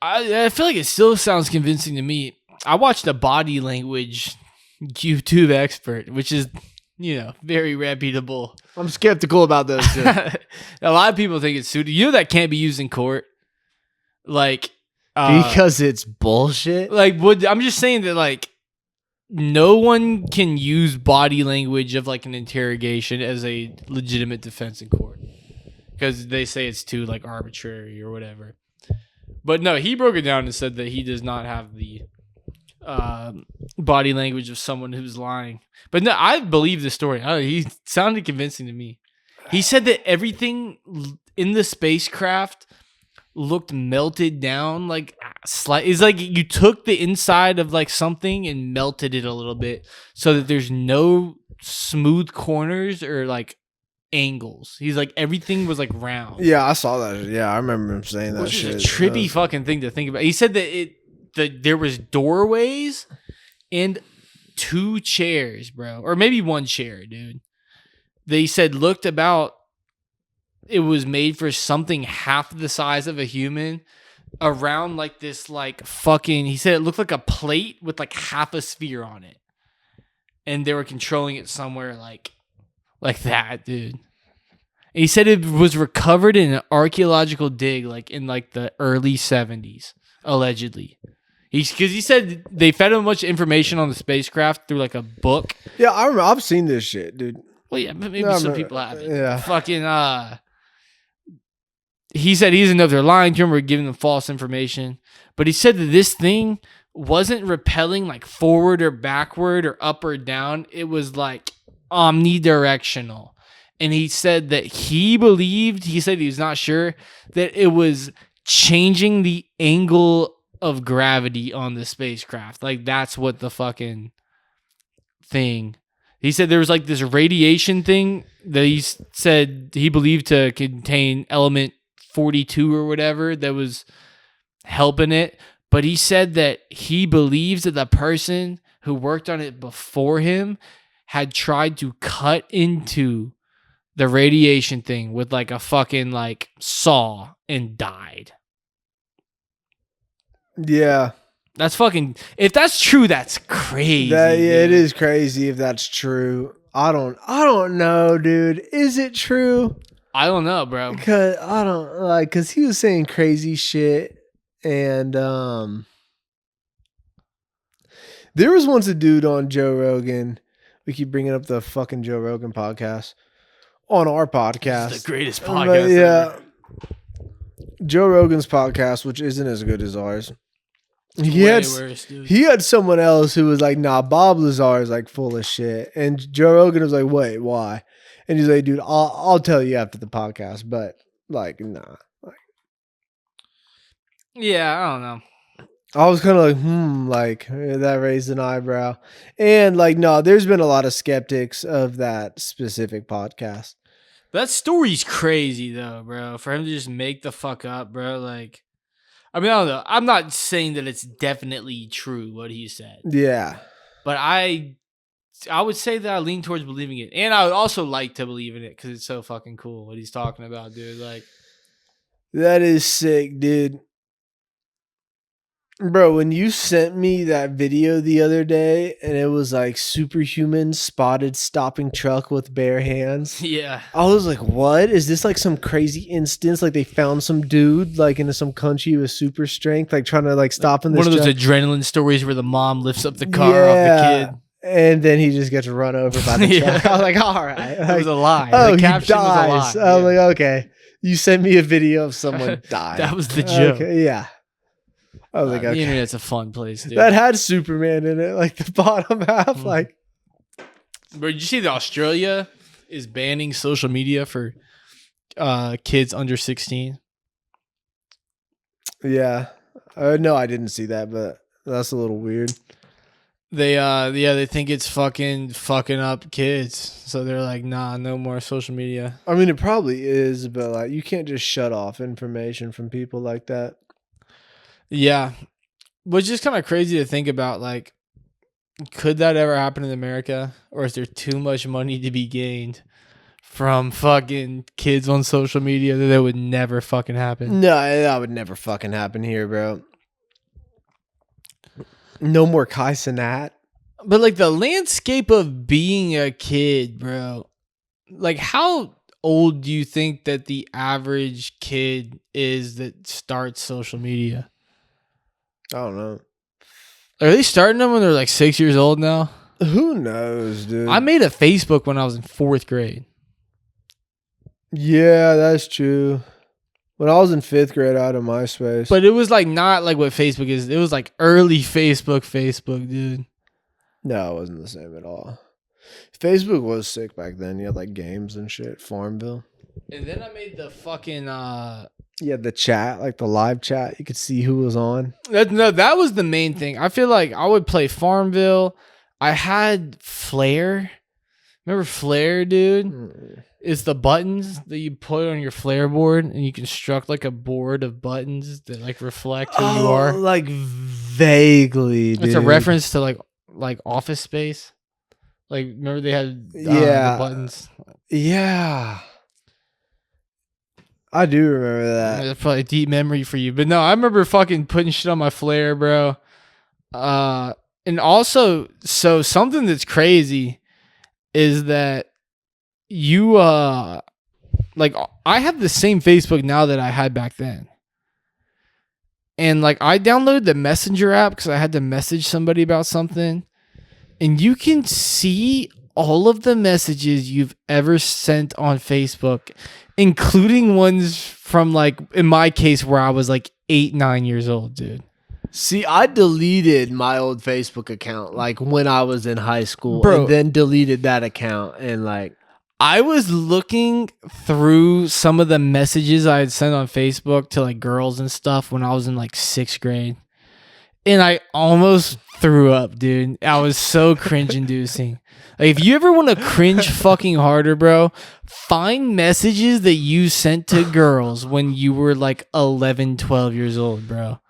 I feel like it still sounds convincing to me. I watched a body language YouTube expert, which is, very reputable. I'm skeptical about those too. A lot of people think it's suited. That can't be used in court. Like, because it's bullshit. Like, I'm just saying that, like, no one can use body language of like an interrogation as a legitimate defense in court because they say it's too like arbitrary or whatever. But no, he broke it down and said that he does not have the body language of someone who's lying. But no, I believe the story. He sounded convincing to me. He said that everything in the spacecraft looked melted down, like it's like you took the inside of like something and melted it a little bit so that there's no smooth corners or like angles. He's like everything was like round. Yeah, I saw that. Yeah, I remember him saying that. Which shit. is a trippy fucking thing to think about. He said that there was doorways and 2 chairs, bro, or maybe 1 chair, dude. They said looked about. It was made for something half the size of a human, around like this, like fucking. He said it looked like a plate with like half a sphere on it, and they were controlling it somewhere like that, dude. And he said it was recovered in an archaeological dig, like in like the early 70s, allegedly. Because he said they fed him a bunch of information on the spacecraft through like a book. Yeah, I remember. I've seen this shit, dude. Well, yeah, maybe some people haven't. Yeah. Fucking he said he doesn't know if they're lying to him or giving them false information. But he said that this thing wasn't repelling like forward or backward or up or down. It was like omnidirectional. And he said that he said he was not sure, that it was changing the angle of gravity on the spacecraft. Like, that's what the fucking thing. He said there was like this radiation thing that he said he believed to contain element 42 or whatever that was helping it. But he said that he believes that the person who worked on it before him had tried to cut into the radiation thing with like a fucking like saw and died. Yeah. That's fucking, if that's true, that's crazy. It is crazy if that's true. I don't know, dude. Is it true? I don't know, bro. Cause he was saying crazy shit, and there was once a dude on Joe Rogan. We keep bringing up the fucking Joe Rogan podcast on our podcast. It's the greatest podcast ever. Joe Rogan's podcast, which isn't as good as ours. He had someone else who was like, nah, Bob Lazar is like full of shit. And Joe Rogan was like, wait, why? And he's like, dude, I'll tell you after the podcast, but like, nah. Yeah, I don't know. I was kind of like, that raised an eyebrow. And like, no, there's been a lot of skeptics of that specific podcast. That story's crazy though, bro. For him to just make the fuck up, bro. Like, I mean, I don't know. I'm not saying that it's definitely true what he said. Yeah. But I would say that I lean towards believing it. And I would also like to believe in it because it's so fucking cool what he's talking about, dude. Like, that is sick, dude. Bro, when you sent me that video the other day and it was like superhuman spotted stopping truck with bare hands. Yeah. I was like, what? Is this like some crazy instance? Like they found some dude like in some country with super strength, like trying to like stop in this one of those adrenaline stories where the mom lifts up the car off the kid. And then he just gets run over by the truck. I was like, all right. It was a lie. Oh, the caption he dies. was a lie. I was like, okay. You sent me a video of someone dying. That was the joke. Okay, yeah. I was like, okay. The internet's a fun place, dude. That had Superman in it, like the bottom half. Like, but did you see that Australia is banning social media for kids under 16? Yeah. No, I didn't see that, but that's a little weird. They think it's fucking up kids. So they're like, nah, no more social media. I mean, it probably is, but like, you can't just shut off information from people like that. Yeah. Which is kind of crazy to think about. Like, could that ever happen in America? Or is there too much money to be gained from fucking kids on social media that would never fucking happen? No, that would never fucking happen here, bro. No more Kai Cenat. But like the landscape of being a kid, bro. Like, how old do you think that the average kid is that starts social media? I don't know. Are they starting them when they're like 6 years old now? Who knows, dude? I made a Facebook when I was in 4th grade. Yeah, that's true. When I was in 5th grade, I had a MySpace. But it was like not like what Facebook is. It was like early Facebook, dude. No, it wasn't the same at all. Facebook was sick back then. You had like games and shit. Farmville. And then I made the fucking yeah, the chat, like the live chat. You could see who was on. that was the main thing. I feel like I would play Farmville. I had Flare. Remember Flare, dude? It's the buttons that you put on your Flare board, and you construct like a board of buttons that like reflect who you are. Like vaguely, dude. It's a reference to like Office Space. Like, remember they had the buttons? Yeah. I do remember that. That's probably a deep memory for you. But no, I remember fucking putting shit on my Flare, bro. And also, so something that's crazy is that you, like, I have the same Facebook now that I had back then. And, like, I downloaded the Messenger app because I had to message somebody about something. And you can see all of the messages you've ever sent on Facebook, including ones from like, in my case, where I was like 8, 9 years old, dude. See, I deleted my old Facebook account like when I was in high school, Bro. and then deleted that account, and like I was looking through some of the messages I had sent on Facebook to like girls and stuff when I was in like 6th grade. And I almost threw up, dude. I was so cringe inducing. Like, if you ever want to cringe fucking harder, bro, find messages that you sent to girls when you were like 11, 12 years old, bro.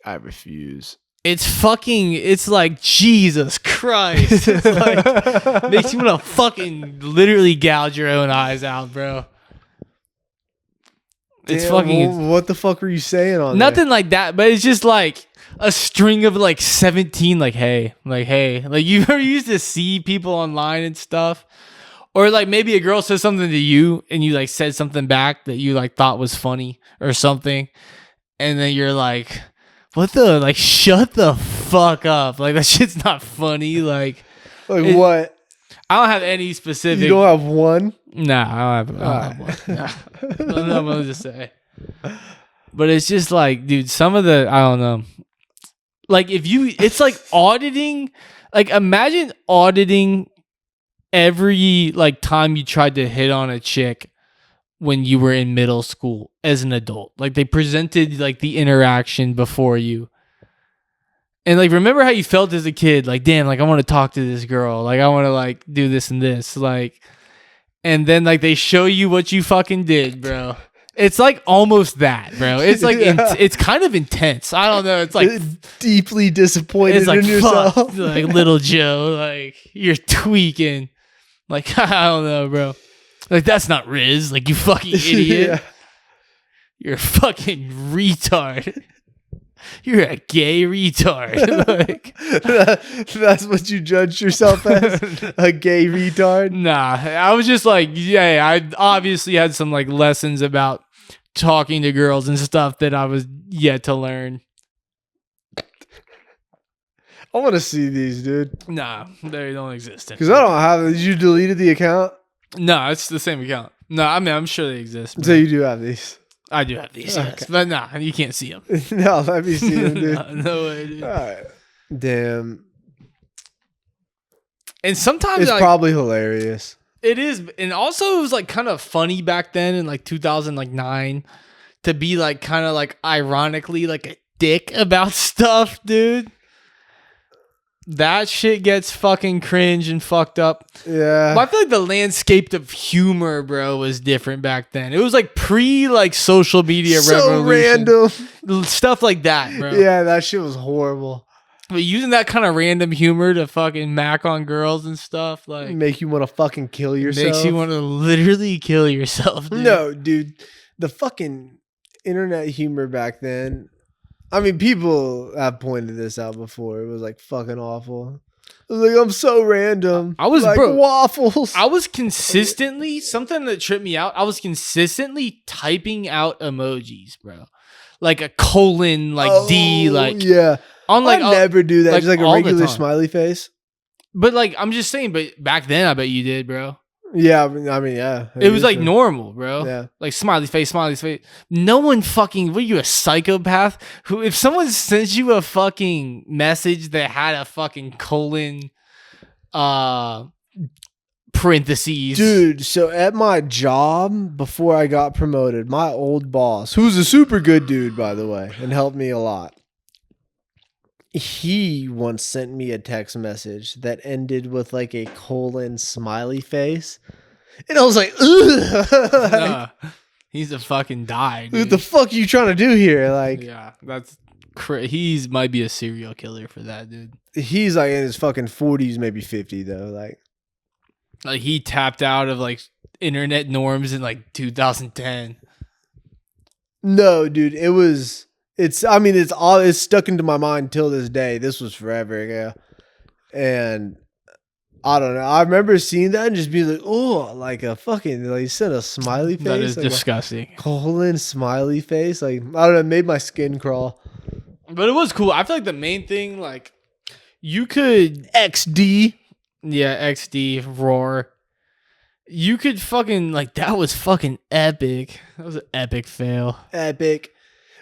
I refuse. It's like, Jesus Christ. It's like, makes you want to fucking literally gouge your own eyes out, bro. It's Damn, fucking... What the fuck were you saying on Nothing there? like that, but it's just like a string of like 17, like, hey. Like, you ever used to see people online and stuff? Or like maybe a girl says something to you and you like said something back that you like thought was funny or something. And then you're like, what the, like, shut the fuck up. Like, that shit's not funny. Like What? I don't have any specific. You don't have one? Nah, I don't have one. Nah. I don't know what to say. But it's just like, dude, some of the, I don't know. Like, it's like auditing. Like, imagine auditing every, like, time you tried to hit on a chick when you were in middle school as an adult. Like, they presented, like, the interaction before you. And, like, remember how you felt as a kid? Like, damn, like, I want to talk to this girl. Like, I want to, like, do this and this. Like, and then, like, they show you what you fucking did, bro. It's, like, almost that, bro. It's, like, it's kind of intense. I don't know. It's, like... deeply disappointed it's like, in yourself. fuck, like, little Joe. Like, you're tweaking. Like, I don't know, bro. Like, that's not Riz. Like, you fucking idiot. Yeah. You're a fucking retard. You're a gay retard. Like, that's what you judged yourself as? A gay retard? nah, I was just like, yeah, I obviously had some like lessons about talking to girls and stuff that I was yet to learn. I want to see these, dude. Nah, they don't exist. Because I don't have. Did you deleted the account? No, it's the same account. No, I mean, I'm sure they exist. So you do have these. I do have these, yes. Okay. But nah, you can't see them. No, let me see them, dude. No way, dude. All right. Damn. And sometimes It's like, probably hilarious. it is, and also it was like kind of funny back then in like 2009 to be like kind of like ironically like a dick about stuff, dude. That shit gets fucking cringe and fucked up. Yeah. But I feel like the landscape of humor, bro, was different back then. It was like pre like social media so revolution. random. Stuff like that, bro. Yeah, that shit was horrible. But using that kind of random humor to fucking mac on girls and stuff, like, Make you want to fucking kill yourself. makes you want to literally kill yourself, dude. No, dude. The fucking internet humor back then. I mean, people have pointed this out before. It was like fucking awful. It was like, I'm so random. I was, like bro, waffles. I was consistently, something that tripped me out, I was consistently typing out emojis, bro. Like a colon, like D, like... Yeah. On like I never do that. like, Just like a all the regular time. smiley face. But like, I'm just saying, but back then, I bet you did, bro. Yeah, I mean, yeah. It was like so. normal, bro. Yeah. Like smiley face. No one fucking, what are you, a psychopath? Who, if someone sends you a fucking message that had a fucking colon, parentheses. Dude, so at my job, before I got promoted, my old boss, who's a super good dude, by the way, and helped me a lot, he once sent me a text message that ended with like a colon smiley face. And I was like, ugh. Nah, he's a fucking die, dude. What the fuck are you trying to do here? Like, Yeah, that's he's might be a serial killer for that, dude. he's like in his fucking 40s, maybe 50 though. Like he tapped out of like internet norms in like 2010. No, dude, it's stuck into my mind till this day. This was forever ago. And I don't know. I remember seeing that and just being like, oh, like a fucking, like you said, a smiley face. That is like disgusting. colon smiley face. Like, I don't know, it made my skin crawl. But it was cool. I feel like the main thing, like, You could, XD. yeah, XD roar. You could fucking like that was fucking epic. That was an epic fail. Epic.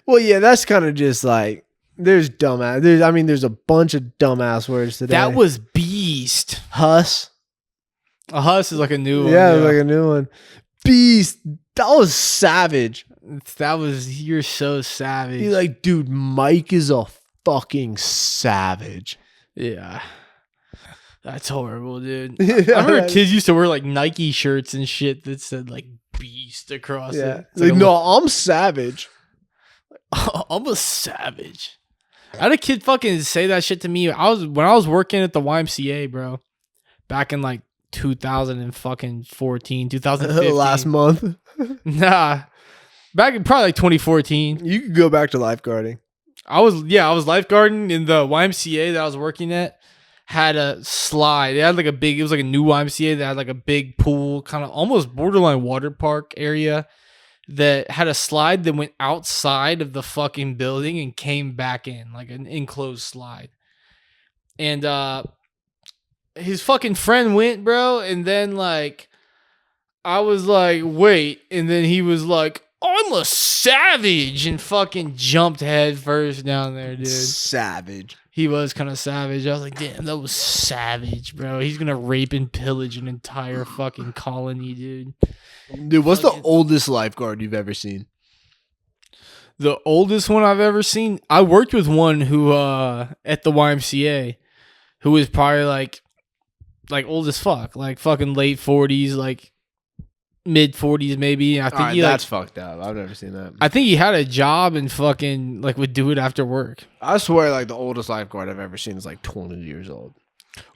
Well, yeah, that's kind of just like there's dumbass. There's a bunch of dumbass words today. That was beast. Huss. A huss is like a new one. Yeah, like a new one. Beast. That was savage. That was you're so savage. He's like, dude, Mike is a fucking savage. Yeah. That's horrible, dude. Yeah, I remember kids used to wear like Nike shirts and shit that said like beast across Yeah. it. Like, no, I'm savage. I'm a savage. I had a kid fucking say that shit to me. When I was working at the YMCA, bro, back in like 2014, 2015. Last month. Nah. Back in probably like 2014. You could go back to lifeguarding. I was lifeguarding in the YMCA that I was working at. Had a slide. They had like it was like a new YMCA that had like a big pool, kind of almost borderline water park area that had a slide that went outside of the fucking building and came back in, like an enclosed slide. And his fucking friend went, bro, and then like I was like, wait, and then he was like, I'm a savage, and fucking jumped head first down there, dude. Savage. He was kind of savage. I was like, damn, that was savage, bro. He's gonna rape and pillage an entire fucking colony, dude. Dude, what's the oldest lifeguard you've ever seen? The oldest one I've ever seen? I worked with one who at the YMCA who was probably like old as fuck. Like fucking late 40s, like mid 40s maybe. I think that's fucked up. I've never seen that. I think he had a job and fucking like would do it after work. I swear, like the oldest lifeguard I've ever seen is like 20 years old.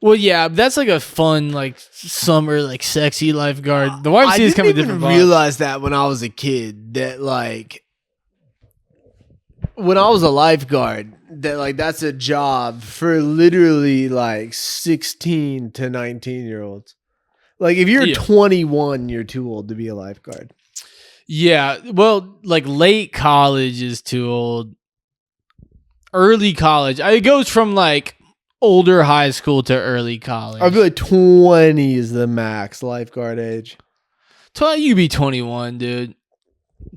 Well, yeah, that's like a fun, like summer, like sexy lifeguard. The YMCA is kind of different. I didn't even realize that when I was a kid that like when I was a lifeguard that like that's a job for literally like 16 to 19-year-olds. Like if you're 21, you're too old to be a lifeguard. Yeah, well, like late college is too old. Early college, it goes from like older high school to early college. I feel like 20 is the max lifeguard age. You be 21, dude.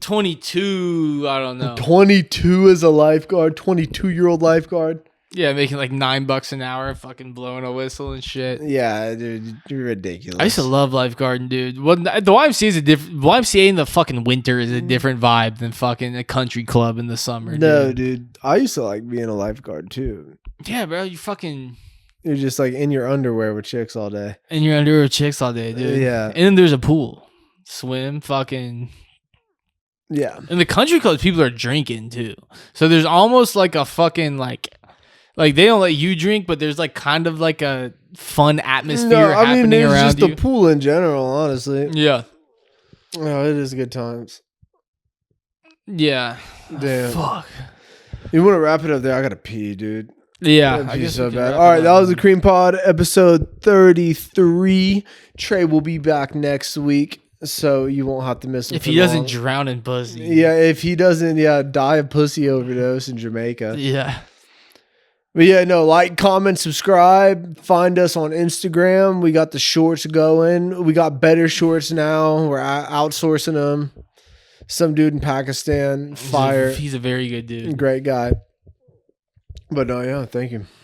22, I don't know. 22 as a lifeguard, 22-year-old lifeguard. Yeah, making like $9 an hour, fucking blowing a whistle and shit. Yeah, dude, you're ridiculous. I used to love lifeguarding, dude. Well, the YMCA is a different. YMCA in the fucking winter is a different vibe than fucking a country club in the summer. No, dude. I used to like being a lifeguard too. Yeah, bro. You're just like in your underwear with chicks all day. And you're under with chicks all day, dude. Yeah. And then there's a pool, swim, fucking. Yeah. In the country clubs, people are drinking too. So there's almost like a fucking like they don't let you drink, but there's like kind of like a fun atmosphere happening around just you. the pool in general, honestly. Yeah. Oh, it is good times. Yeah. Damn. Fuck. You want to wrap it up there? I gotta pee, dude. Yeah. I guess so bad. All right, that was the Cream Pod episode 33. Trey will be back next week, so you won't have to miss him. If he doesn't drown in pussy. Yeah, if he doesn't, die of pussy overdose in Jamaica. Yeah. But yeah, no, like, comment, subscribe. Find us on Instagram. We got the shorts going. We got better shorts now. We're outsourcing them. Some dude in Pakistan. Fire. He's a very good dude. Great guy. But no, yeah, thank you.